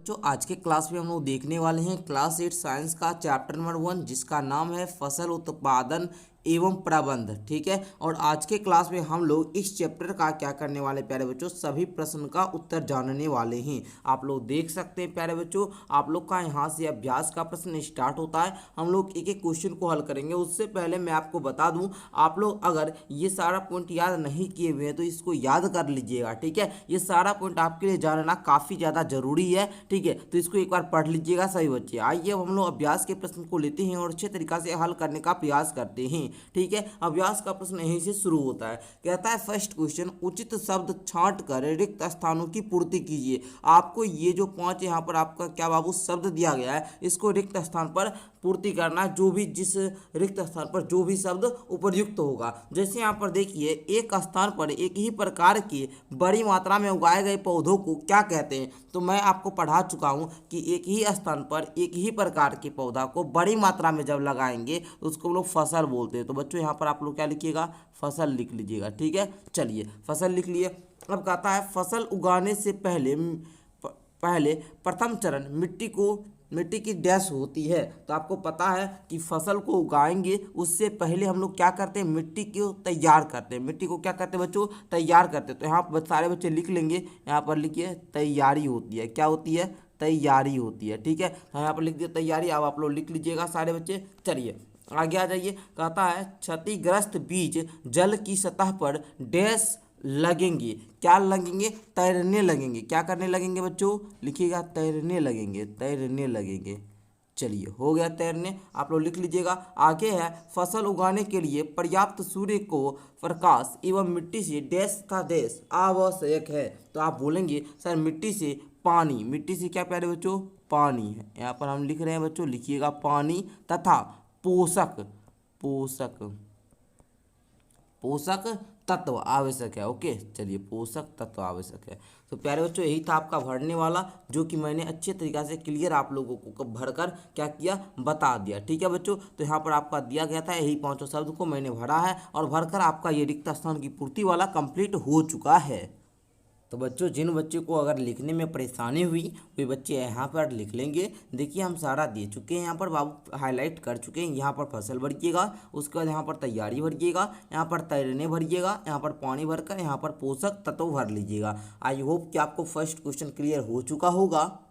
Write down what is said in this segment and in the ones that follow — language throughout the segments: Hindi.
बच्चों आज के क्लास में हम लोग देखने वाले हैं क्लास 8 साइंस का चैप्टर नंबर 1 जिसका नाम है फसल उत्पादन एवं प्रबंध। ठीक है, और आज के क्लास में हम लोग इस चैप्टर का क्या करने वाले प्यारे बच्चों, सभी प्रश्न का उत्तर जानने वाले हैं। आप लोग देख सकते हैं प्यारे बच्चों, आप लोग का यहाँ से अभ्यास का प्रश्न स्टार्ट होता है। हम लोग एक एक क्वेश्चन को हल करेंगे। उससे पहले मैं आपको बता दूं, आप लोग अगर ये सारा पॉइंट याद नहीं किए हुए हैं तो इसको याद कर लीजिएगा। ठीक है, ये सारा पॉइंट आपके लिए जानना काफ़ी ज़्यादा जरूरी है। ठीक है, तो इसको एक बार पढ़ लीजिएगा सभी बच्चे। आइए अब हम लोग अभ्यास के प्रश्न को लेते हैं और अच्छे तरीका से हल करने का प्रयास करते हैं। ठीक है, अभ्यास का प्रश्न यहीं से शुरू होता है। कहता है फर्स्ट क्वेश्चन, उचित शब्द छांट कर रिक्त स्थानों की पूर्ति कीजिए। आपको ये जो 5 यहाँ पर आपका क्या बाबू शब्द दिया गया है, इसको रिक्त स्थान पर पूर्ति करना, जो भी जिस रिक्त स्थान पर जो भी शब्द उपयुक्त होगा। जैसे यहाँ पर देखिए, एक स्थान पर एक ही प्रकार के बड़ी मात्रा में उगाए गए पौधों को क्या कहते हैं। तो मैं आपको पढ़ा चुका हूँ कि एक ही स्थान पर एक ही प्रकार के पौधा को बड़ी मात्रा में जब लगाएंगे तो उसको हम लोग फसल बोलते हैं। तो बच्चों यहाँ पर आप लोग क्या लिखिएगा, फसल लिख लीजिएगा। ठीक है, चलिए फसल लिख लिए। अब कहता है फसल उगाने से पहले प्रथम चरण मिट्टी की डैश होती है। तो आपको पता है कि फसल को उगाएंगे उससे पहले हम लोग क्या करते हैं, मिट्टी को तैयार करते हैं। मिट्टी को क्या करते हैं बच्चों, तैयार करते हैं। तो यहाँ पर सारे बच्चे लिख लेंगे, यहाँ पर लिखिए तैयारी होती है। क्या होती है, तैयारी होती है। ठीक है, यहाँ पर लिख दिया तैयारी। अब आप लोग लिख लीजिएगा सारे बच्चे। चलिए आगे आ जाइए। कहता है क्षतिग्रस्त बीज जल की सतह पर डैश लगेंगे। क्या लगेंगे, तैरने लगेंगे। क्या करने लगेंगे बच्चों, लिखिएगा तैरने लगेंगे, तैरने लगेंगे। चलिए हो गया तैरने, आप लोग लिख लीजिएगा। आगे है फसल उगाने के लिए पर्याप्त सूर्य को प्रकाश एवं मिट्टी से डैश का डैश आवश्यक है। तो आप बोलेंगे सर मिट्टी से पानी, मिट्टी से क्या प्यारे बच्चों, पानी है। यहाँ पर हम लिख रहे हैं बच्चों, लिखिएगा पानी तथा पोषक पोषक पोषक तत्व आवश्यक है। ओके, चलिए पोषक तत्व आवश्यक है। तो प्यारे बच्चों यही था आपका भरने वाला, जो कि मैंने अच्छे तरीक़ा से क्लियर आप लोगों को भरकर क्या किया, बता दिया। ठीक है बच्चों, तो यहाँ पर आपका दिया गया था, यही 5 शब्द को मैंने भरा है और भरकर आपका ये रिक्त स्थान की पूर्ति वाला कंप्लीट हो चुका है। तो बच्चों जिन बच्चों को अगर लिखने में परेशानी हुई वे बच्चे यहाँ पर लिख लेंगे। देखिए हम सारा दे चुके हैं, यहाँ पर बाबू हाईलाइट कर चुके हैं। यहाँ पर फसल भरिएगा, उसके बाद यहाँ पर तैयारी भरिएगा, यहाँ पर तैरने भरिएगा, यहाँ पर पानी भरकर यहाँ पर पोषक तत्व भर लीजिएगा। आई होप कि आपको फर्स्ट क्वेश्चन क्लियर हो चुका होगा।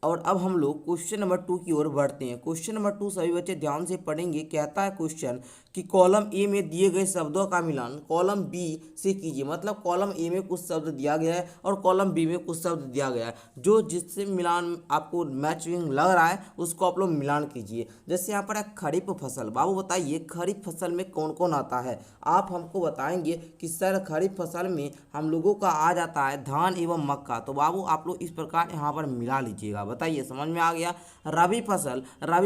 और अब हम लोग क्वेश्चन नंबर 2 की ओर बढ़ते हैं। क्वेश्चन नंबर 2 सभी बच्चे ध्यान से पढ़ेंगे। कहता है क्वेश्चन कि कॉलम ए में दिए गए शब्दों का मिलान कॉलम बी से कीजिए। मतलब कॉलम ए में कुछ शब्द दिया गया है और कॉलम बी में कुछ शब्द दिया गया है, जो जिससे मिलान आपको मैचिंग लग रहा है उसको आप लोग मिलान कीजिए। जैसे यहाँ पर है खरीफ फसल। बाबू बताइए खरीफ फसल में कौन कौन आता है। आप हमको बताएंगे कि सर खरीफ फसल में हम लोगों का आ जाता है धान एवं मक्का। तो बाबू आप लोग इस प्रकार यहाँ पर मिला लीजिएगा। बताइए समझ में आ गया। रबी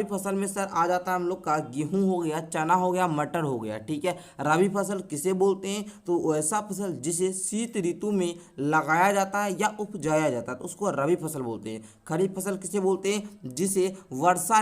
फसल में सर आ जाता है हम लोग का गेहूं हो गया, चना हो गया, मटर हो गया। ठीक है, रबी फसल किसे बोलते हैं, तो ऐसा फसल जिसे शीत ऋतु में लगाया जाता है या उपजाया जाता है तो उसको रबी फसल बोलते हैं। खरीफ फसल किसे बोलते हैं, जिसे वर्षा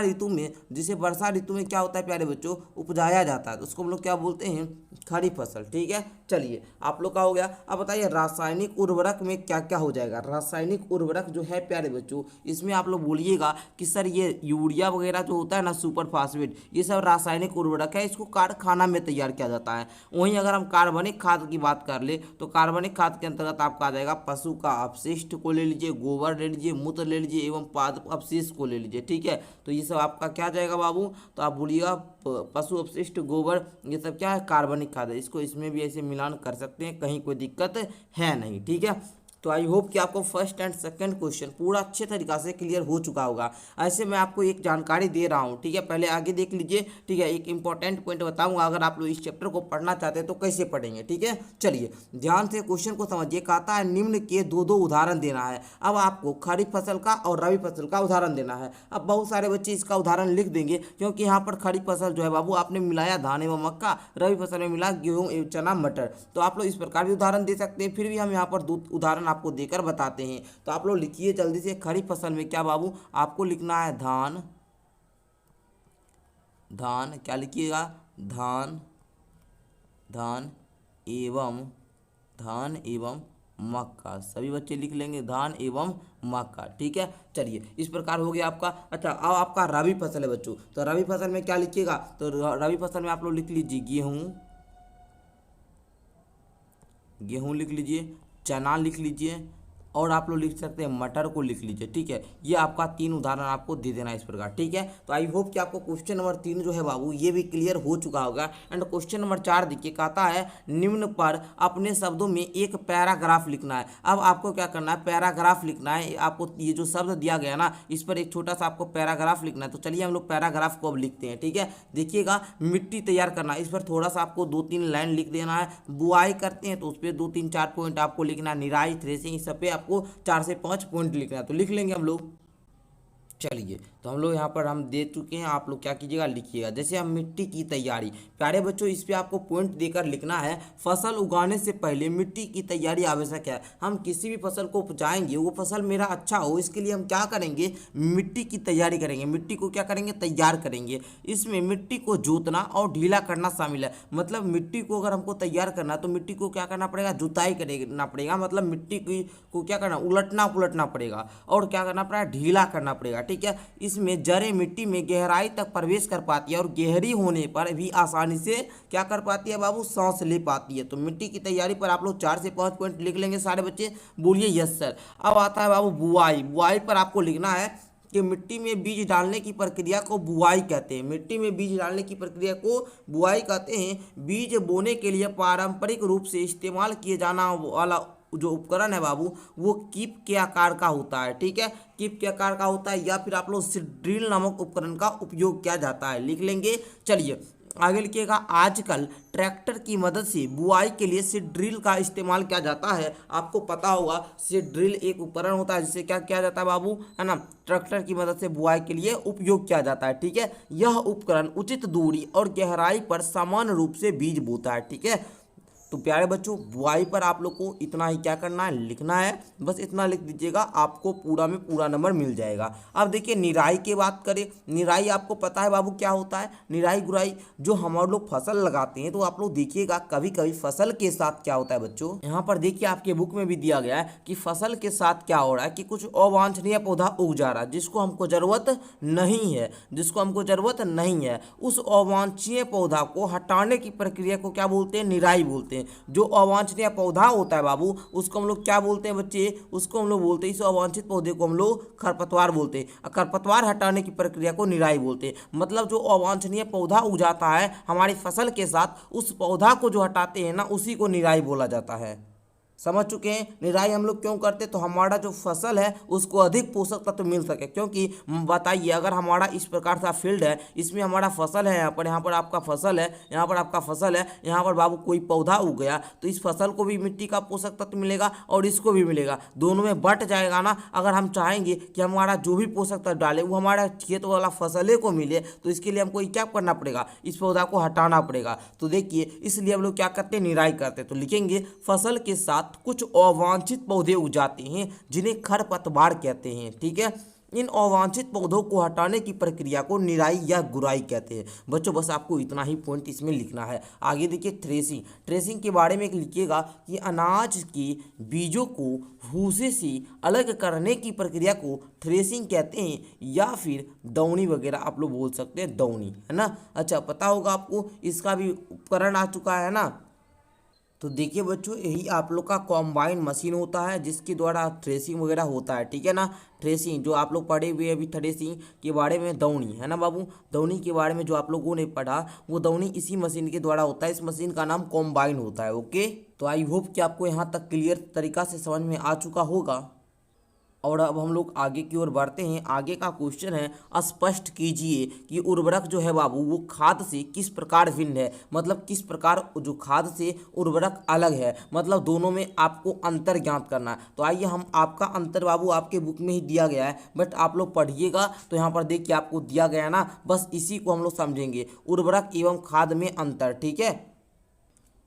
ऋतु में क्या होता है प्यारे बच्चों, उपजाया जाता है तो उसको हम लोग क्या बोलते हैं, खरीफ फसल। ठीक है, चलिए आप लोग का हो गया। अब बताइए रासायनिक उर्वरक में क्या क्या हो जाएगा। रासायनिक उर्वरक जो है प्यारे बच्चों, इसमें आप लोग बोलिएगा कि सर ये यूरिया वगैरह जो होता है ना, सुपर फास्फेट, ये सब रासायनिक उर्वरक है, इसको कारखाना में तैयार किया जाता है। वहीं अगर हम कार्बनिक खाद की बात कर ले तो कार्बनिक खाद के अंतर्गत आपका आ जाएगा पशु का अपशिष्ट को ले लीजिए, गोबर ले लीजिए, मूत्र ले लीजिए एवं पाद अपशिष्ट को ले लीजिए। ठीक है, तो ये सब आपका क्या जाएगा बाबू, तो आप बोलिएगा पशु अपशिष्ट, गोबर, ये सब क्या है, कार्बनिक खाद है। इसको इसमें भी ऐसे मिलान कर सकते हैं, कहीं कोई दिक्कत है नहीं। ठीक है, तो आई होप कि आपको फर्स्ट एंड सेकंड क्वेश्चन पूरा अच्छे तरीका से क्लियर हो चुका होगा। ऐसे मैं आपको एक जानकारी दे रहा हूँ। ठीक है, पहले आगे देख लीजिए। ठीक है, एक इंपॉर्टेंट पॉइंट बताऊंगा, अगर आप लोग इस चैप्टर को पढ़ना चाहते हैं तो कैसे पढ़ेंगे। ठीक है, चलिए ध्यान से क्वेश्चन को समझिए। कहता है निम्न के दो उदाहरण देना है। अब आपको खरीफ फसल का और रबी फसल का उदाहरण देना है। अब बहुत सारे बच्चे इसका उदाहरण लिख देंगे, क्योंकि यहाँ पर खरीफ फसल जो है बाबू आपने मिलाया धान एवं मक्का, रबी फसल में मिला गेहूँ एवं चना मटर। तो आप लोग इस प्रकार भी उदाहरण दे सकते हैं। फिर भी हम यहाँ पर 2 उदाहरण आपको देकर बताते हैं। तो आप लोग लिखिए जल्दी से। खरीफ फसल में क्या बाबू आपको लिखना है, धान क्या लिखिएगा, धान एवं मक्का, सभी बच्चे लिख लेंगे धान एवं मक्का। ठीक है, चलिए इस प्रकार हो गया आपका। अच्छा, अब आपका रबी फसल है बच्चों, तो रबी फसल में क्या लिखिएगा, तो रबी फसल में आप लोग लिख लीजिए गेहूँ, गेहूँ लिख लीजिए, चना लिख लीजिए, और आप लोग लिख सकते हैं मटर को लिख लीजिए। ठीक है, ये आपका 3 उदाहरण आपको दे देना इस प्रकार। ठीक है, तो आई होप कि आपको क्वेश्चन नंबर 3 जो है बाबू ये भी क्लियर हो चुका होगा। एंड क्वेश्चन नंबर 4 देखिए, कहता है निम्न पर अपने शब्दों में एक पैराग्राफ लिखना है। अब आपको क्या करना है, पैराग्राफ लिखना है। आपको ये जो शब्द दिया गया ना, इस पर एक छोटा सा आपको पैराग्राफ लिखना है। तो चलिए हम लोग पैराग्राफ को अब लिखते हैं। ठीक है, देखिएगा, मिट्टी तैयार करना, इस पर थोड़ा सा आपको 2-3 लाइन लिख देना है। बुआई करते हैं तो उस पर 2-3-4 पॉइंट आपको लिखना है। निराई, थ्रेसिंग, इस सब पे आपको 4 से 5 पॉइंट लिखना है। तो लिख लेंगे हम लोग। चलिए, तो हम लोग यहाँ पर हम दे चुके हैं, आप लोग क्या कीजिएगा, लिखिएगा। जैसे हम मिट्टी की तैयारी, प्यारे बच्चों इस पे आपको पॉइंट देकर लिखना है, फसल उगाने से पहले मिट्टी की तैयारी आवश्यक है। हम किसी भी फसल को उपजाएंगे, वो फसल मेरा अच्छा हो, इसके लिए हम क्या करेंगे, मिट्टी की तैयारी करेंगे। मिट्टी को क्या करेंगे, तैयार करेंगे। इसमें मिट्टी को जोतना और ढीला करना शामिल है। मतलब मिट्टी को अगर हमको तैयार करना है तो मिट्टी को क्या करना पड़ेगा, जुताई करना पड़ेगा। मतलब मिट्टी को क्या करना, उलटना पुलटना पड़ेगा, और क्या करना पड़ेगा, ढीला करना पड़ेगा। ठीक है, इसमें जड़ें मिट्टी में गहराई तक प्रवेश कर पाती है, और गहरी होने पर भी आसानी से क्या कर पाती है बाबू, सांस ले पाती है। तो मिट्टी की तैयारी पर आप लोग 4 से 5 पॉइंट लिख लेंगे सारे बच्चे, बोलिए यस सर। अब आता है बाबू बुआई। बुआई पर आपको लिखना है कि मिट्टी में बीज डालने की प्रक्रिया को बुआई कहते हैं। मिट्टी में बीज डालने की प्रक्रिया को बुआई कहते हैं। बीज बोने के लिए पारंपरिक रूप से इस्तेमाल किए जाना वाला जो उपकरण है बाबू, वो कीप के आकार का होता है। ठीक है, कीप के आकार का होता है, या फिर आप लोग सीड नामक उपकरण का उपयोग किया जाता है, लिख लेंगे। चलिए आगे लिखिएगा, आजकल ट्रैक्टर की मदद से बुआई के लिए सीड ड्रिल का इस्तेमाल किया जाता है। आपको पता होगा सीड ड्रिल एक उपकरण होता है जिससे क्या किया जाता है बाबू, है ना, ट्रैक्टर की मदद से बुआई के लिए उपयोग किया जाता है। ठीक है, यह उपकरण उचित दूरी और गहराई पर समान रूप से बीज बोता है। ठीक है, तो प्यारे बच्चों बुआई पर आप लोग को इतना ही क्या करना है, लिखना है। बस इतना लिख दीजिएगा, आपको पूरा में पूरा नंबर मिल जाएगा। अब देखिए निराई की बात करें, निराई आपको पता है बाबू क्या होता है, निराई गुराई जो हम लोग फसल लगाते हैं। तो आप लोग देखिएगा कभी कभी फसल के साथ क्या होता है बच्चों, यहाँ पर देखिए आपके बुक में भी दिया गया है कि फसल के साथ क्या हो रहा है, कि कुछ अवांछनीय पौधा उग जा रहा है जिसको हमको जरूरत नहीं है, जिसको हमको जरूरत नहीं है। उस अवांछनीय पौधा को हटाने की प्रक्रिया को क्या बोलते हैं, निराई बोलते हैं। जो अवांछनीय पौधा होता है बाबू, उसको हम लोग क्या बोलते हैं बच्चे, उसको हम लोग बोलते हैं, इस अवांछित पौधे को हम लोग खरपतवार बोलते हैं। खरपतवार हटाने की प्रक्रिया को निराई बोलते हैं। मतलब जो अवांछनीय पौधा उग जाता है हमारी फसल के साथ, उस पौधा को जो हटाते हैं ना, उसी को निराई बोला जाता है। समझ चुके हैं। निराई हम लोग क्यों करते, तो हमारा जो फसल है उसको अधिक पोषक तत्व मिल सके। क्योंकि बताइए अगर हमारा इस प्रकार का फील्ड है, इसमें हमारा फसल है, यहाँ पर आपका फसल है, यहाँ पर आपका फसल है, यहाँ पर बाबू कोई पौधा उग गया, तो इस फसल को भी मिट्टी का पोषक तत्व मिलेगा और इसको भी मिलेगा, दोनों में बट जाएगा ना। अगर हम चाहेंगे कि हमारा जो भी पोषक तत्व डाले वो हमारा खेत वाला फसले को मिले, तो इसके लिए हमको क्या करना पड़ेगा, इस पौधा को हटाना पड़ेगा। तो देखिए इसलिए हम लोग क्या करते हैं, निराई करते हैं। तो लिखेंगे फसल के साथ कुछ अवांछित पौधे उग जाते हैं जिन्हें खरपतवार कहते हैं। ठीक है, इन अवांछित पौधों को हटाने की प्रक्रिया को निराई या गुराई कहते हैं। बच्चों बस आपको इतना ही पॉइंट इसमें लिखना है। आगे देखिए थ्रेसिंग। थ्रेसिंग के बारे में एक लिखिएगा कि अनाज के बीजों को भूसे से अलग करने की प्रक्रिया को थ्रेसिंग कहते हैं, या फिर दौनी वगैरह आप लोग बोल सकते हैं, दौनी, है ना। अच्छा पता होगा आपको, इसका भी उपकरण आ चुका है ना। तो देखिए बच्चों यही आप लोग का कॉम्बाइन मशीन होता है जिसके द्वारा थ्रेसिंग वगैरह होता है। ठीक है ना, थ्रेसिंग जो आप लोग पढ़े हुए अभी थ्रेसिंग के बारे में, दौनी, है ना बाबू, दौनी के बारे में जो आप लोगों ने पढ़ा वो दौनी इसी मशीन के द्वारा होता है। इस मशीन का नाम कॉम्बाइन होता है। ओके, तो आई होप कि आपको यहाँ तक क्लियर तरीका से समझ में आ चुका होगा। और अब हम लोग आगे की ओर बढ़ते हैं। आगे का क्वेश्चन है, स्पष्ट कीजिए कि उर्वरक जो है बाबू वो खाद से किस प्रकार भिन्न है। मतलब किस प्रकार जो खाद से उर्वरक अलग है, मतलब दोनों में आपको अंतर ज्ञात करना है। तो आइए हम आपका अंतर बाबू आपके बुक में ही दिया गया है, बट आप लोग पढ़िएगा तो यहाँ पर देखिए आपको दिया गया है ना, बस इसी को हम लोग समझेंगे, उर्वरक एवं खाद में अंतर। ठीक है,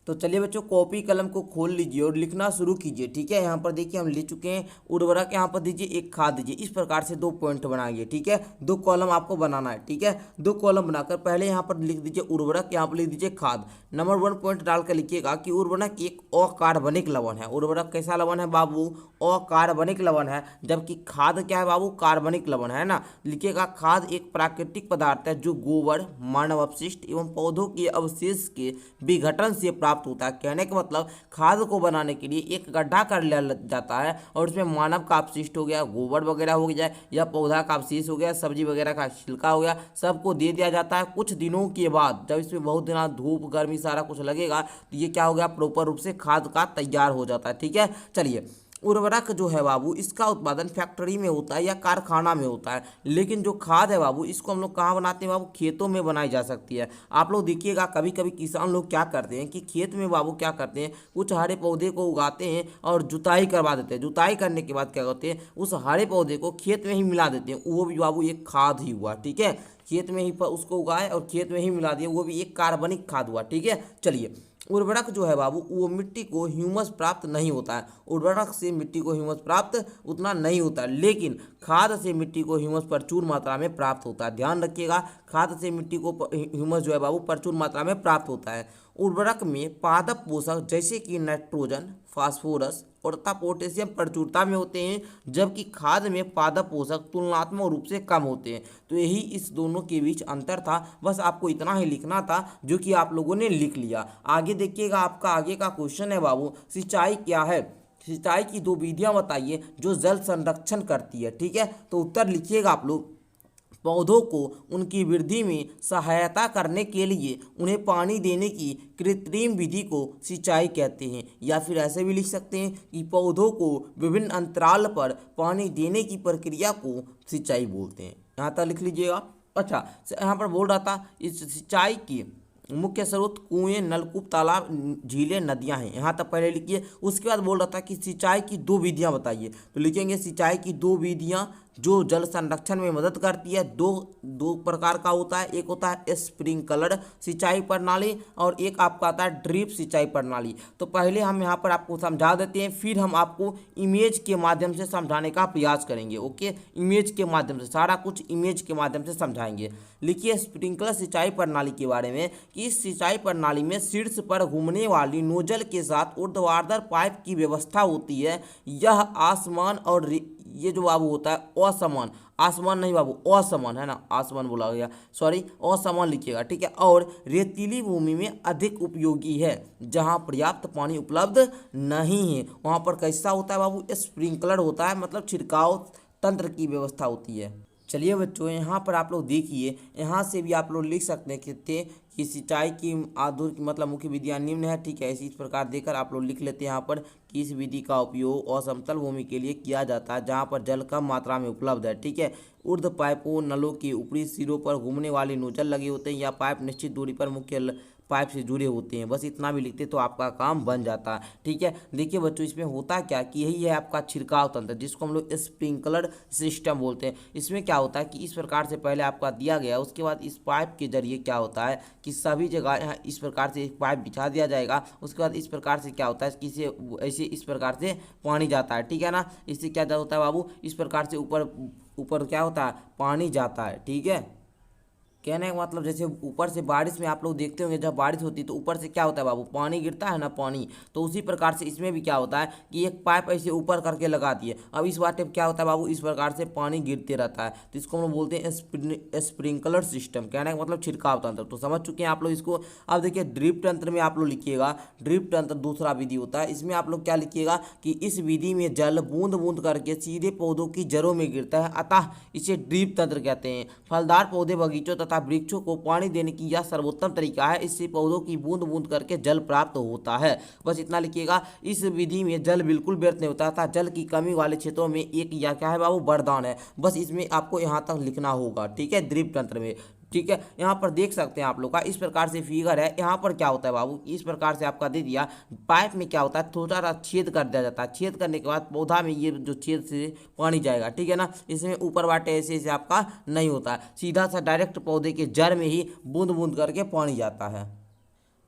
तो चलिए बच्चों कॉपी कलम को खोल लीजिए और लिखना शुरू कीजिए। ठीक है, यहाँ पर देखिए हम लिख चुके हैं उर्वरक, यहाँ पर दीजिए एक खाद दीजिए। इस प्रकार से 2 पॉइंट बनाइए। ठीक है, 2 कॉलम आपको बनाना है। ठीक है, 2 कॉलम बनाकर पहले यहाँ पर लिख दीजिए उर्वरक, यहाँ पर लिख दीजिए खाद। नंबर 1 पॉइंट डालकर लिखिएगा कि उर्वरक एक अकार्बनिक लवण है। उर्वरक कैसा लवण है बाबू? अकार्बनिक लवण है। जबकि खाद क्या है बाबू? कार्बनिक लवण है ना। लिखिएगा खाद एक प्राकृतिक पदार्थ है जो गोबर, मानव अपशिष्ट एवं पौधों के अवशेष के विघटन से प्राप्त होता है। कहने का मतलब खाद को बनाने के लिए एक गड्ढा कर लिया जाता है और उसमें मानव का अपशिष्ट हो गया, गोबर वगैरह हो गया या पौधा का अवशेष हो गया, सब्जी वगैरह का छिलका हो गया, सबको दे दिया जाता है। कुछ दिनों के बाद जब इसमें बहुत दिनों धूप गर्मी सारा कुछ लगेगा तो ये क्या हो गया? प्रॉपर रूप से खाद का तैयार हो जाता है। ठीक है, चलिए उर्वरक जो है बाबू इसका उत्पादन फैक्ट्री में होता है या कारखाना में होता है, लेकिन जो खाद है बाबू इसको हम लोग कहाँ बनाते हैं बाबू? खेतों में बनाई जा सकती है। आप लोग देखिएगा कभी कभी किसान लोग क्या करते हैं कि खेत में बाबू क्या करते हैं, कुछ हरे पौधे को उगाते हैं और जुताई करवा देते हैं। जुताई करने के बाद क्या करते हैं, उस हरे पौधे को खेत में ही मिला देते हैं। वो भी बाबू एक खाद ही हुआ। ठीक है, खेत में ही उसको उगाए और खेत में ही मिला दिए, वो भी एक कार्बनिक खाद हुआ। ठीक है, चलिए उर्वरक जो है बाबू वो मिट्टी को ह्यूमस प्राप्त नहीं होता है। उर्वरक से मिट्टी को ह्यूमस प्राप्त उतना नहीं होता है, लेकिन खाद से मिट्टी को ह्यूमस प्रचुर मात्रा में प्राप्त होता है। ध्यान रखिएगा, खाद से मिट्टी को ह्यूमस जो है बाबू प्रचुर मात्रा में प्राप्त होता है। उर्वरक में पादप पोषक जैसे कि नाइट्रोजन, फास्फोरस और तथा पोटेशियम प्रचुरता में होते हैं, जबकि खाद में पादप पोषक तुलनात्मक रूप से कम होते हैं। तो यही इस दोनों के बीच अंतर था। बस आपको इतना ही लिखना था जो कि आप लोगों ने लिख लिया। आगे देखिएगा, आपका आगे का क्वेश्चन है बाबू, सिंचाई क्या है? सिंचाई की 2 विधियां बताइए जो जल संरक्षण करती है। ठीक है, तो उत्तर लिखिएगा आप लोग। पौधों को उनकी वृद्धि में सहायता करने के लिए उन्हें पानी देने की कृत्रिम विधि को सिंचाई कहते हैं, या फिर ऐसे भी लिख सकते हैं कि पौधों को विभिन्न अंतराल पर पानी देने की प्रक्रिया को सिंचाई बोलते हैं। यहाँ तक लिख लीजिएगा। अच्छा, यहाँ पर बोल रहा था इस सिंचाई की मुख्य स्रोत कुएं, नलकूप, तालाब, झीलें, नदियां हैं। यहाँ तक पहले लिखिए। उसके बाद बोल रहा था कि सिंचाई की 2 विधियां बताइए, तो लिखेंगे सिंचाई की 2 विधियां जो जल संरक्षण में मदद करती है। दो प्रकार का होता है, एक होता है स्प्रिंकलर सिंचाई प्रणाली और एक आपका आता है ड्रिप सिंचाई प्रणाली। तो पहले हम यहाँ पर आपको समझा देते हैं, फिर हम आपको इमेज के माध्यम से समझाने का प्रयास करेंगे। ओके, इमेज के माध्यम से, सारा कुछ इमेज के माध्यम से समझाएंगे। लिखिए स्प्रिंकलर सिंचाई प्रणाली के बारे में कि इस सिंचाई प्रणाली में शीर्ष पर घूमने वाली नोजल के साथ ऊर्ध्वाधर पाइप की व्यवस्था होती है। यह आसमान और ये जो बाबू होता है असमान, आसमान नहीं बाबू असमान है ना, आसमान बोला गया, सॉरी असमान लिखिएगा। ठीक है, और रेतीली भूमि में अधिक उपयोगी है। जहां पर्याप्त पानी उपलब्ध नहीं है वहां पर कैसा होता है बाबू? स्प्रिंकलर होता है, मतलब छिड़काव तंत्र की व्यवस्था होती है। चलिए बच्चों, यहाँ पर आप लोग देखिए, यहाँ से भी आप लोग लिख सकते हैं कि सिंचाई की आधुनिक मतलब मुख्य विधियाँ निम्न है। ठीक है, इस प्रकार देकर आप लोग लिख लेते हैं यहाँ पर कि इस विधि का उपयोग असमतल भूमि के लिए किया जाता है जहाँ पर जल कम मात्रा में उपलब्ध है। ठीक है, ऊर्ध्व पाइपों, नलों के ऊपरी सिरों पर घूमने वाले नोजल लगे होते हैं या पाइप निश्चित दूरी पर मुख्य पाइप से जुड़े होते हैं। बस इतना भी लिखते तो आपका काम बन जाता है। ठीक है, देखिए बच्चों, इसमें होता क्या कि यही है आपका छिड़काव तंत्र, जिसको हम लोग स्प्रिंकलर सिस्टम बोलते हैं। इसमें क्या होता है कि इस प्रकार से पहले आपका दिया गया, उसके बाद इस पाइप के जरिए क्या होता है कि सभी जगह यहाँ इस प्रकार से एक पाइप बिछा दिया जाएगा। उसके बाद इस प्रकार से क्या होता है कि इसे ऐसे इस प्रकार से पानी जाता है। ठीक है ना, इससे क्या होता है बाबू? इस प्रकार से ऊपर ऊपर क्या होता है? पानी जाता है। ठीक है, कहने का मतलब जैसे ऊपर से बारिश में आप लोग देखते होंगे, जब बारिश होती है तो ऊपर से क्या होता है बाबू? पानी गिरता है ना, पानी। तो उसी प्रकार से इसमें भी क्या होता है कि एक पाइप ऐसे ऊपर करके लगा दिए। अब इस वाटे क्या होता है बाबू? इस प्रकार से पानी गिरते रहता है, तो इसको हम लोग बोलते हैं स्प्रिंकलर सिस्टम। कहने का मतलब छिड़काव तंत्र। तो समझ चुके हैं आप लोग इसको। अब देखिए ड्रिप तंत्र में आप लोग लिखिएगा, ड्रिप तंत्र दूसरा विधि होता है। इसमें आप लोग क्या लिखिएगा कि इस विधि में जल बूंद बूंद करके सीधे पौधों की जड़ों में गिरता है, अतः इसे ड्रिप तंत्र कहते हैं। फलदार पौधे, बगीचों तथा वृक्षों को पानी देने की यह सर्वोत्तम तरीका है। इससे पौधों की बूंद बूंद करके जल प्राप्त होता है। बस इतना लिखिएगा। इस विधि में जल बिल्कुल व्यर्थ नहीं होता था। जल की कमी वाले क्षेत्रों में एक या क्या है बाबू? वरदान है। बस इसमें आपको यहाँ तक लिखना होगा। ठीक है, ड्रिप तंत्र में। ठीक है, यहाँ पर देख सकते हैं आप लोग का इस प्रकार से फिगर है। यहाँ पर क्या होता है बाबू? इस प्रकार से आपका दे दिया। पाइप में क्या होता है? थोड़ा सा छेद कर दिया जाता है। छेद करने के बाद पौधा में ये जो छेद से पानी जाएगा। ठीक है ना, इसमें ऊपर वाटे ऐसे ऐसे आपका नहीं होता है, सीधा सा डायरेक्ट पौधे के जड़ में ही बूंद बूंद करके पानी जाता है।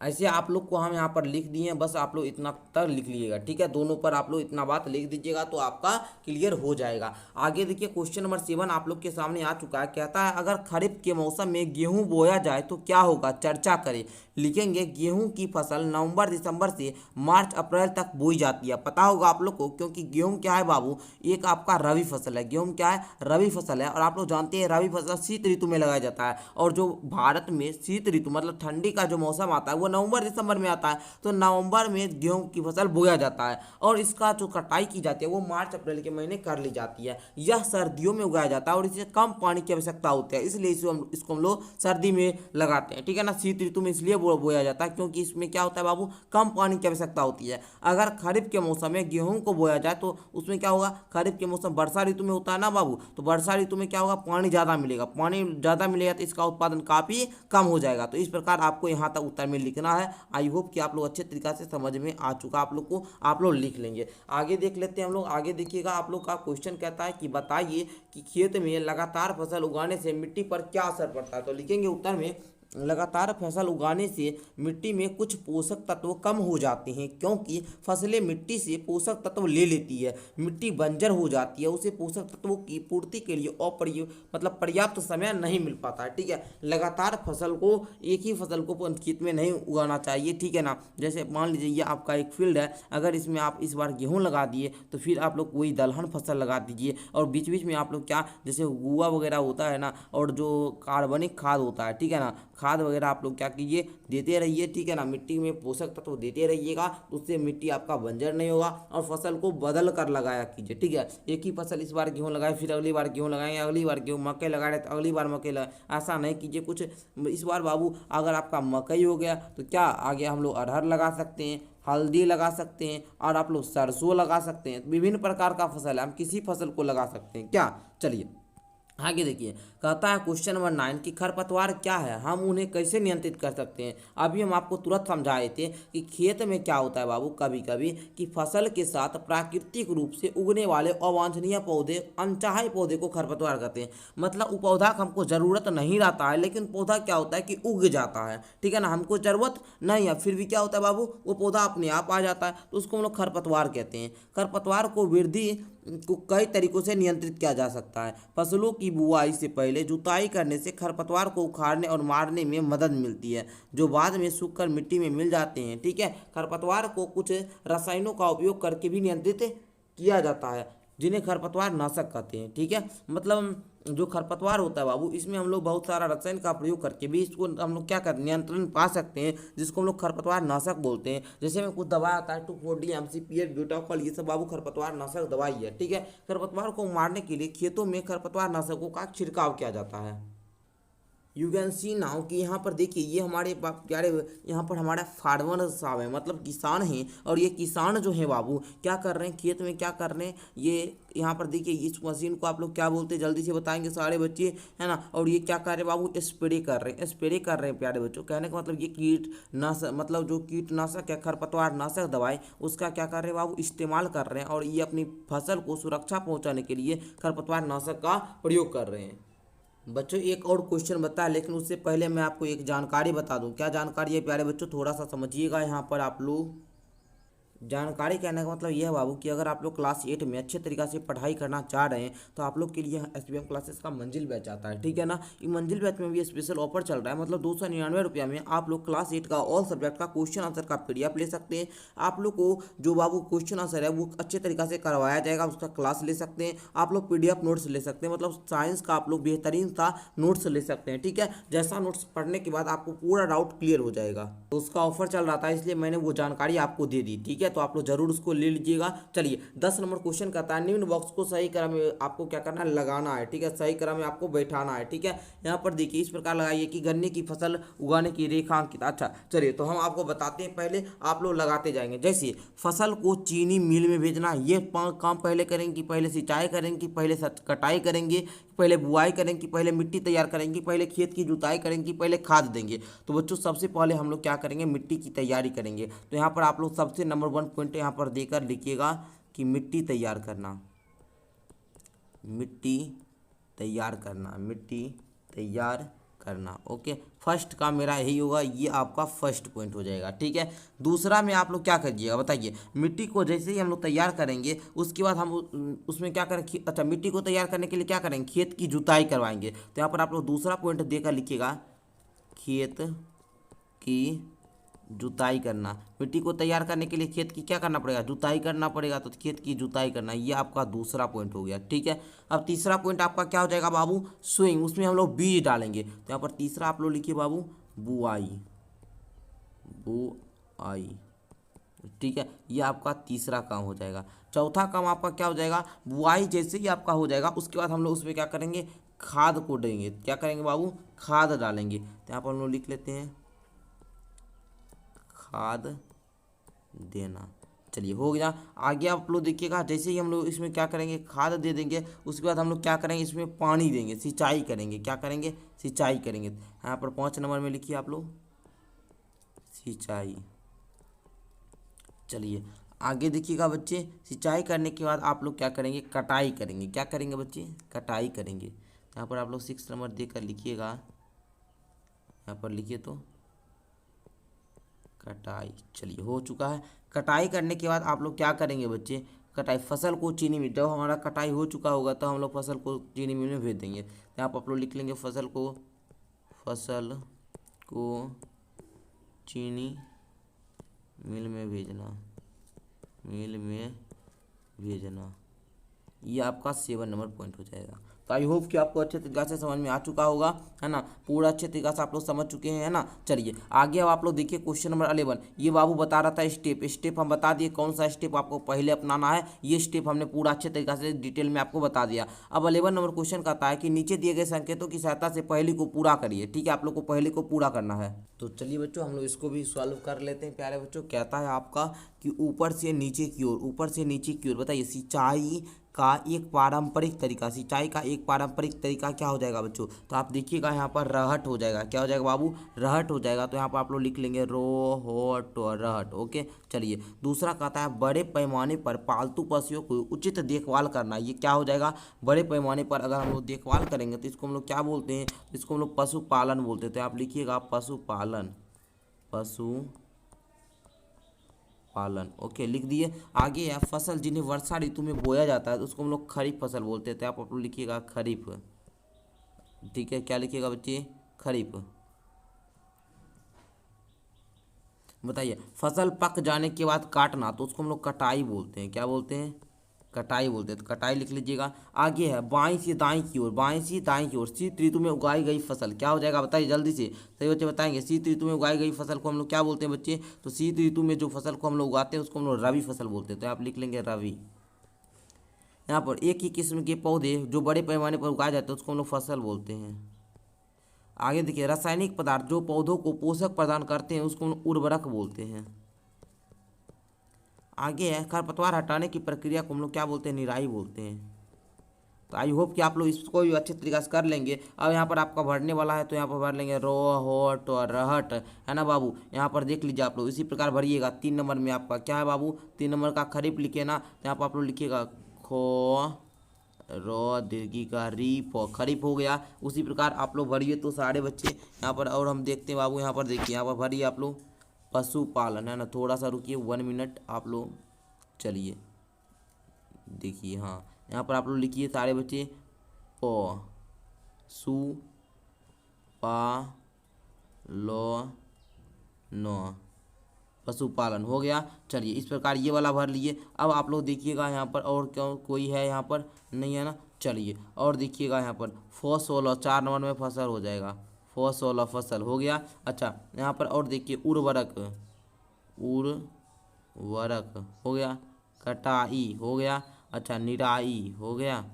ऐसे आप लोग को हम यहाँ पर लिख दिए हैं, बस आप लोग इतना तक लिख लीजिएगा, ठीक है। दोनों पर आप लोग इतना बात लिख दीजिएगा तो आपका क्लियर हो जाएगा। आगे देखिए क्वेश्चन नंबर 7 आप लोग के सामने आ चुका है। कहता है अगर खरीफ के मौसम में गेहूं बोया जाए तो क्या होगा, चर्चा करें। लिखेंगे गेहूं की फसल नवंबर दिसंबर से मार्च अप्रैल तक बोई जाती है। पता होगा आप लोग को, क्योंकि गेहूं क्या है बाबू, एक आपका रबी फसल है। गेहूं क्या है, रबी फसल है। और आप लोग जानते हैं रबी फसल शीत ऋतु में लगाया जाता है। और जो भारत में शीत ऋतु मतलब ठंडी का जो मौसम आता है वो नवंबर दिसंबर में आता है। तो नवंबर में गेहूं की फसल बोया जाता है और इसका जो कटाई की जाती है वो मार्च अप्रैल के महीने कर ली जाती है। यह सर्दियों में उगाया जाता है और इसे कम पानी की आवश्यकता होती है, इसलिए इसको हम लोग सर्दी में लगाते हैं, ठीक है ना। शीत ऋतु में इसलिए बोया जाता है क्योंकि इसमें क्या होता है बाबू, कम पानी की आवश्यकता होती है। अगर खरीफ के मौसम में गेहूं को बोया जाए तो उसमें क्या होगा, खरीफ के मौसम वर्षा ऋतु में होता है ना बाबू, तो वर्षा ऋतु में क्या होगा, पानी ज़्यादा मिलेगा। पानी ज़्यादा मिलेगा तो इसका उत्पादन काफ़ी कम हो जाएगा। तो इस प्रकार आपको यहाँ तक उत्तर में लिखना है। आई होप कि आप लोग अच्छे तरीके से समझ में आ चुका आप लोग को, आप लोग लिख लेंगे। आगे देख लेते हैं हम लोग। आगे देखिएगा आप लोग का क्वेश्चन कहता है कि बताइए कि खेत में लगातार फसल उगाने से मिट्टी पर क्या असर पड़ता है। तो लिखेंगे उत्तर में, लगातार फसल उगाने से मिट्टी में कुछ पोषक तत्व कम हो जाते हैं, क्योंकि फसलें मिट्टी से पोषक तत्व ले लेती है। मिट्टी बंजर हो जाती है, उसे पोषक तत्वों की पूर्ति के लिए मतलब पर्याप्त समय नहीं मिल पाता है, ठीक है। लगातार फसल को, एक ही फसल को खेत में नहीं उगाना चाहिए, ठीक है ना। जैसे मान लीजिए ये आपका एक फील्ड है, अगर इसमें आप इस बार गेहूँ लगा दिए तो फिर आप लोग कोई दलहन फसल लगा दीजिए और बीच बीच में आप लोग क्या, जैसे गुआ वगैरह होता है ना, और जो कार्बनिक खाद होता है, ठीक है ना, खाद वगैरह आप लोग क्या कीजिए, देते रहिए, ठीक है ना। मिट्टी में पोषक तत्व देते रहिएगा, उससे मिट्टी आपका बंजर नहीं होगा। और फसल को बदल कर लगाया कीजिए, ठीक है। एक ही फसल इस बार गेहूँ लगाए, फिर अगली बार गेहूँ लगाएंगे, अगली बार गेहूँ, मकई लगा रहे तो अगली बार मकई लगाए, ऐसा नहीं कीजिए। कुछ इस बार बाबू अगर आपका मकई हो गया तो क्या आगे हम लोग अरहर लगा सकते हैं, हल्दी लगा सकते हैं, और आप लोग सरसों लगा सकते हैं। विभिन्न प्रकार का फसल है, हम किसी फसल को लगा सकते हैं क्या। चलिए आगे देखिए, कहता है क्वेश्चन नंबर 9 कि खरपतवार क्या है, हम उन्हें कैसे नियंत्रित कर सकते हैं। अभी हम आपको तुरंत समझाए थे कि खेत में क्या होता है बाबू, कभी कभी कि फसल के साथ प्राकृतिक रूप से उगने वाले अवांछनीय पौधे, अनचाहे पौधे को खरपतवार कहते हैं। मतलब वो पौधा का हमको ज़रूरत नहीं रहता है, लेकिन पौधा क्या होता है कि उग जाता है, ठीक है ना। हमको ज़रूरत नहीं है फिर भी क्या होता है बाबू, वो पौधा अपने आप आ जाता है, तो उसको हम लोग खरपतवार कहते हैं। खरपतवार को वृद्धि को कई तरीकों से नियंत्रित किया जा सकता है। फसलों की बुआई से पहले जुताई करने से खरपतवार को उखाड़ने और मारने में मदद मिलती है, जो बाद में सूखकर मिट्टी में मिल जाते हैं, ठीक है। खरपतवार को कुछ रसायनों का उपयोग करके भी नियंत्रित किया जाता है, जिन्हें खरपतवार नाशक कहते हैं, ठीक है। मतलब जो खरपतवार होता है बाबू, इसमें हम लोग बहुत सारा रसायन का प्रयोग करके भी इसको हम लोग क्या कर नियंत्रण पा सकते हैं, जिसको हम लोग खरपतवार नाशक बोलते हैं। जैसे में कुछ दवा आता है 2,4-D MCPH ब्यूटाकॉल, ये सब बाबू खरपतवार नाशक दवाई है, ठीक है। खरपतवार को मारने के लिए खेतों में खरपतवार नाशकों का छिड़काव किया जाता है। यू कैन सी नाउ कि यहाँ पर देखिए, ये हमारे प्यारे यहाँ पर हमारा फार्मर साहब है, मतलब किसान हैं। और ये किसान जो है बाबू क्या कर रहे हैं, खेत में क्या कर रहे हैं, ये यहाँ पर देखिए इस मशीन को आप लोग क्या बोलते हैं, जल्दी से बताएंगे सारे बच्चे, है ना। और ये क्या कर रहे हैं बाबू, स्प्रे कर रहे हैं, स्प्रे कर रहे हैं प्यारे बच्चों। कहने का मतलब ये कीटनाशक, मतलब जो कीटनाशक है, खरपतवार नाशक दवाई, उसका क्या कर रहे हैं बाबू, इस्तेमाल कर रहे हैं। और ये अपनी फसल को सुरक्षा पहुँचाने के लिए खरपतवार नाशक का प्रयोग कर रहे हैं। बच्चों एक और क्वेश्चन बताया, लेकिन उससे पहले मैं आपको एक जानकारी बता दूं। क्या जानकारी है प्यारे बच्चों, थोड़ा सा समझिएगा यहाँ पर आप लोग। जानकारी कहने का मतलब यह है बाबू कि अगर आप लोग क्लास 8 में अच्छे तरीक़ा से पढ़ाई करना चाह रहे हैं तो आप लोग के लिए SBM क्लासेस का मंजिल बैच आता है, ठीक है ना। ये मंजिल बैच में भी स्पेशल ऑफर चल रहा है, मतलब 299 रुपये में आप लोग क्लास 8 का ऑल सब्जेक्ट का क्वेश्चन आंसर का PDF ले सकते हैं। आप लोग को जो बाबू क्वेश्चन आंसर है वो अच्छे तरीक़ा से करवाया जाएगा, उसका क्लास ले सकते हैं। आप लोग PDF नोट्स ले सकते हैं, मतलब साइंस का आप लोग बेहतरीन सा नोट्स ले सकते हैं, ठीक है। जैसा नोट्स पढ़ने के बाद आपको पूरा डाउट क्लियर हो जाएगा, तो उसका ऑफर चल रहा था, इसलिए मैंने वो जानकारी आपको दे दी, ठीक है। तो आप लोग जरूर उसको ले लीजिएगा। चलिए 10 नंबर क्वेश्चन कहता है, निम्न बॉक्स को सही क्रम में आपको क्या करना है, लगाना है, ठीक है। सही क्रम में आपको बैठाना है, ठीक है। यहाँ पर देखिए इस प्रकार लगाइए कि गन्ने की फसल उगाने की रेखांकित। अच्छा चलिए तो हम आपको बताते हैं, पहले आप लोग लगाते जाएंगे। जैसे फसल को चीनी मिल में भेजना, ये काम पहले करेंगे कि पहले सिंचाई करेंगे कि पहले कटाई करेंगे, पहले बुआई करेंगे कि पहले मिट्टी तैयार करेंगे, पहले खेत की जुताई करेंगे कि पहले खाद देंगे। तो बच्चों सबसे पहले हम लोग क्या करेंगे, मिट्टी की तैयारी करेंगे। तो यहाँ पर आप लोग सबसे नंबर 1 पॉइंट यहाँ पर देकर लिखिएगा कि मिट्टी तैयार करना, मिट्टी तैयार करना, मिट्टी तैयार करना। ओके, फर्स्ट का मेरा यही होगा, ये आपका फर्स्ट पॉइंट हो जाएगा। ठीक है, दूसरा में आप लोग क्या करिएगा बताइए। मिट्टी को जैसे ही हम लोग तैयार करेंगे उसके बाद हम उसमें क्या करें, अच्छा मिट्टी को तैयार करने के लिए क्या करेंगे, खेत की जुताई करवाएंगे। तो यहाँ पर आप लोग दूसरा पॉइंट देकर लिखिएगा, खेत की जुताई करना। मिट्टी को तैयार करने के लिए खेत की क्या करना पड़ेगा, जुताई करना पड़ेगा। तो खेत की जुताई करना, ये आपका दूसरा पॉइंट हो गया। ठीक है, अब तीसरा पॉइंट आपका क्या हो जाएगा बाबू, सोइंग। उसमें हम लोग बीज डालेंगे। तो यहाँ पर तीसरा आप लोग लिखिए बाबू, बुआई, बुआई। ठीक है, ये आपका तीसरा काम हो जाएगा। चौथा काम आपका क्या हो जाएगा, बुआई जैसे ही आपका हो जाएगा उसके बाद हम लोग उसमें क्या करेंगे, खाद को देंगे। क्या करेंगे बाबू, खाद डालेंगे। तो यहाँ पर हम लोग लिख लेते हैं, खाद देना। चलिए हो गया। आगे आप लोग देखिएगा, जैसे ही हम लोग इसमें क्या करेंगे, खाद दे देंगे, उसके बाद हम लोग क्या करेंगे, इसमें पानी देंगे, सिंचाई करेंगे। क्या करेंगे, सिंचाई करेंगे। यहाँ पर 5 नंबर में लिखिए आप लोग, सिंचाई। चलिए आगे देखिएगा बच्चे, सिंचाई करने के बाद आप लोग क्या करेंगे, कटाई करेंगे। क्या करेंगे बच्चे, कटाई करेंगे। यहाँ पर आप लोग 6 नंबर देकर लिखिएगा, यहाँ पर लिखिए तो कटाई। चलिए हो चुका है। कटाई करने के बाद आप लोग क्या करेंगे बच्चे, कटाई, फसल को चीनी मिल, जब हमारा कटाई हो चुका होगा तो हम लोग फसल को चीनी मिल में भेज देंगे। तो यहाँ पर आप लोग लिख लेंगे, फसल को चीनी मिल में भेजना, मिल में भेजना। ये आपका 7 नंबर पॉइंट हो जाएगा। तो आई होप कि आपको अच्छे तरीके से समझ में आ चुका होगा, है ना, पूरा अच्छे तरीके से आप लोग समझ चुके हैं, है ना। चलिए आगे अब आप लोग देखिए क्वेश्चन नंबर 11। ये बाबू बता रहा था स्टेप हम बता दिए, कौन सा स्टेप आपको पहले अपनाना है, ये स्टेप हमने पूरा अच्छे तरीके से डिटेल में आपको बता दिया। अब 11 नंबर क्वेश्चन कहता है कि नीचे दिए गए संकेतों की सहायता से पहले को पूरा करिए। ठीक है, आप लोग को पहले को पूरा करना है। तो चलिए बच्चों हम लोग इसको भी सॉल्व कर लेते हैं। प्यारे बच्चों, कहता है आपका कि ऊपर से नीचे की ओर, ऊपर से नीचे की ओर, बताइए सिंचाई का एक पारंपरिक तरीका, सिंचाई का एक पारंपरिक तरीका क्या हो जाएगा बच्चों। तो आप देखिएगा यहाँ पर रहट हो जाएगा। क्या हो जाएगा बाबू, रहट हो जाएगा। तो यहाँ पर आप लोग लिख लेंगे रोहट, रहट। ओके, चलिए दूसरा कहता है बड़े पैमाने पर पालतू पशुओं को उचित देखभाल करना। ये क्या हो जाएगा, बड़े पैमाने पर अगर हम लोग देखभाल करेंगे तो इसको हम लोग क्या बोलते हैं, इसको हम लोग पशुपालन बोलते हैं। तो आप लिखिएगा पशुपालन, पालन। ओके लिख दिए। आगे है फसल जिन्हें वर्षा ऋतु में बोया जाता है तो उसको हम लोग खरीफ फसल बोलते हैं। तो आप लोग लिखिएगा खरीफ। ठीक है, क्या लिखिएगा बच्चे, खरीफ। बताइए फसल पक जाने के बाद काटना, तो उसको हम लोग कटाई बोलते हैं। क्या बोलते हैं, कटाई बोलते हैं। तो कटाई लिख लीजिएगा। आगे है बाईं से दाईं की ओर, बाईं से दाईं की ओर, शीत ऋतु में उगाई गई फसल। क्या हो जाएगा बताइए जल्दी से, सही बच्चे बताएंगे। शीत ऋतु में उगाई गई फसल को हम लोग क्या बोलते हैं बच्चे, तो शीत ऋतु में जो फसल को हम लोग उगाते हैं उसको हम लोग रबी फसल बोलते हैं। तो आप लिख लेंगे रबी। यहाँ पर एक ही किस्म के पौधे जो बड़े पैमाने पर उगाए जाते हैं उसको हम लोग फसल बोलते हैं। आगे देखिए रासायनिक पदार्थ जो पौधों को पोषक प्रदान करते हैं उसको हम लोग उर्वरक बोलते हैं। आगे है खरपतवार हटाने की प्रक्रिया को हम लोग क्या बोलते हैं, निराई बोलते हैं। तो आई होप कि आप लोग इसको भी अच्छे तरीके से कर लेंगे। अब यहाँ पर आपका भरने वाला है तो यहाँ पर भर लेंगे रोहट और रहट, है ना बाबू। यहाँ पर देख लीजिए आप लोग इसी प्रकार भरिएगा। 3 नंबर में आपका क्या है बाबू, 3 नंबर का खरीफ लिखे ना। तो यहाँ पर आप लोग लिखिएगा खो रो दीर्घी का रीफ, खरीफ हो गया। उसी प्रकार आप लोग भरिए तो सारे बच्चे यहाँ पर। और हम देखते हैं बाबू, यहाँ पर देखिए, यहाँ पर भरिए आप लोग पशुपालन, है ना। थोड़ा सा रुकिए 1 मिनट आप लोग। चलिए देखिए, हाँ यहाँ पर आप लोग लिखिए सारे बच्चे प सु पा लो न, पशुपालन हो गया। चलिए इस प्रकार ये वाला भर लिए। अब आप लोग देखिएगा यहाँ पर और क्यों कोई है यहाँ पर, नहीं है ना। चलिए और देखिएगा यहाँ पर फसल, 4 नंबर में फसल हो जाएगा, फसल, फसल हो गया। अच्छा यहाँ पर और देखिए उर्वरक, उर्वरक हो गया। कटाई हो गया। अच्छा निराई हो गया।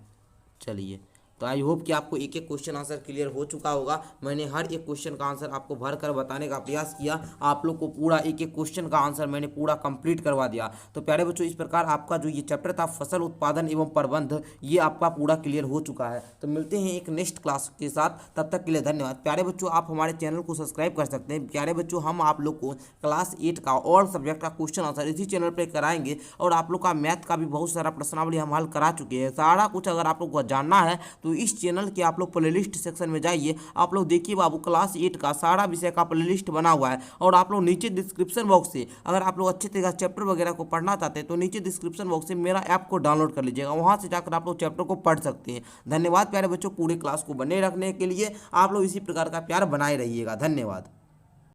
चलिए तो आई होप कि आपको एक एक क्वेश्चन आंसर क्लियर हो चुका होगा। मैंने हर एक क्वेश्चन का आंसर आपको भर कर बताने का प्रयास किया। आप लोग को पूरा एक एक क्वेश्चन का आंसर मैंने पूरा कंप्लीट करवा दिया। तो प्यारे बच्चों इस प्रकार आपका जो ये चैप्टर था फसल उत्पादन एवं प्रबंध, ये आपका पूरा क्लियर हो चुका है। तो मिलते हैं एक नेक्स्ट क्लास के साथ, तब तक के लिए धन्यवाद। प्यारे बच्चों आप हमारे चैनल को सब्सक्राइब कर सकते हैं। प्यारे बच्चों हम आप लोग को क्लास 8 का ऑल सब्जेक्ट का क्वेश्चन आंसर इसी चैनल पर कराएंगे। और आप लोग का मैथ का भी बहुत सारा प्रश्नावली हम हल करा चुके हैं। सारा कुछ अगर आप लोग को जानना है तो तो इस चैनल के आप लोग प्लेलिस्ट सेक्शन में जाइए, आप लोग देखिए बाबू क्लास 8 का सारा विषय का प्लेलिस्ट बना हुआ है। और आप लोग नीचे डिस्क्रिप्शन बॉक्स से अगर आप लोग अच्छे तरीके से चैप्टर वगैरह को पढ़ना चाहते हैं तो नीचे डिस्क्रिप्शन बॉक्स से मेरा ऐप को डाउनलोड कर लीजिएगा, वहाँ से जाकर आप लोग चैप्टर को पढ़ सकते हैं। धन्यवाद प्यारे बच्चों, पूरे क्लास को बने रखने के लिए आप लोग इसी प्रकार का प्यार बनाए रहिएगा। धन्यवाद।